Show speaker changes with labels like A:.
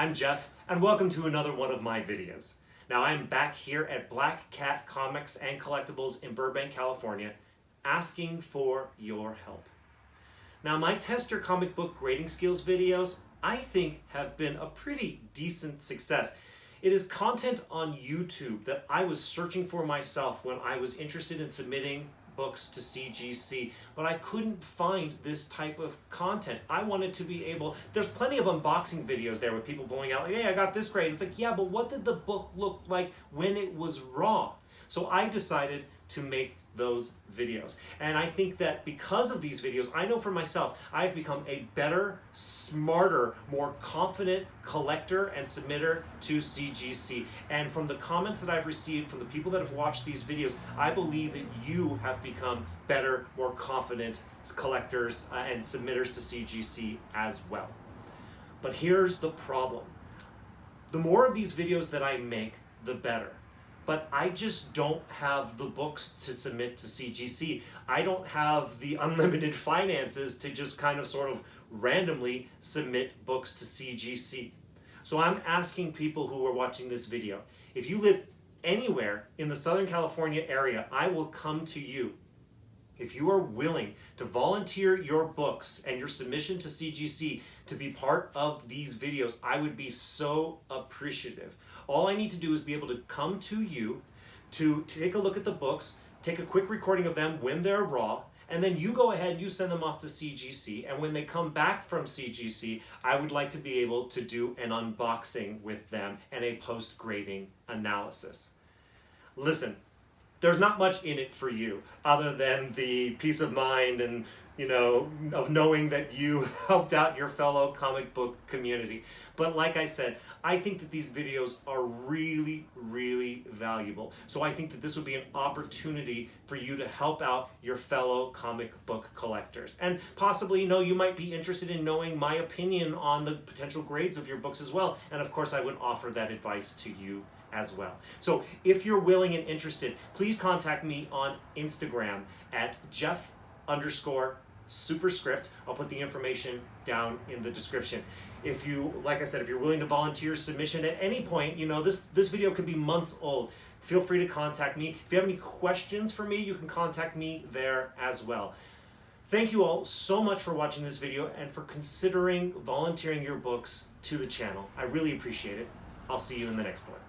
A: I'm Jeff, and welcome to another one of my videos. Now I'm back here at Black Cat Comics and Collectibles in Burbank, California, asking for your help. Now my tester comic book grading skills videos, I think, have been a pretty decent success. It is content on YouTube that I was searching for myself when I was interested in submitting books to CGC, but I couldn't find this type of content. I wanted to be able, there's plenty of unboxing videos there with people blowing out, hey, I got this grade. It's like, yeah, but what did the book look like when it was raw? So I decided to make those videos. And I think that because of these videos, I know for myself, I've become a better, smarter, more confident collector and submitter to CGC. And from the comments that I've received from the people that have watched these videos, I believe that you have become better, more confident collectors and submitters to CGC as well. But here's the problem. The more of these videos that I make, the better. But I just don't have the books to submit to CGC. I don't have the unlimited finances to just kind of sort of randomly submit books to CGC. So I'm asking people who are watching this video, if you live anywhere in the Southern California area, I will come to you. If you are willing to volunteer your books and your submission to CGC to be part of these videos, I would be so appreciative. All I need to do is be able to come to you to take a look at the books, take a quick recording of them when they're raw, and then you go ahead and you send them off to CGC, and when they come back from CGC, I would like to be able to do an unboxing with them and a post-grading analysis. Listen, there's not much in it for you other than the peace of mind and, of knowing that you helped out your fellow comic book community. But like I said, I think that these videos are really, really valuable. So I think that this would be an opportunity for you to help out your fellow comic book collectors. And possibly, you might be interested in knowing my opinion on the potential grades of your books as well. And of course, I would offer that advice to you as well. So if you're willing and interested, please contact me on Instagram at Jeff_superscript. I'll put the information down in the description. If you, like I said, if you're willing to volunteer submission at any point, this video could be months old. Feel free to contact me. If you have any questions for me, you can contact me there as well. Thank you all so much for watching this video and for considering volunteering your books to the channel. I really appreciate it. I'll see you in the next one.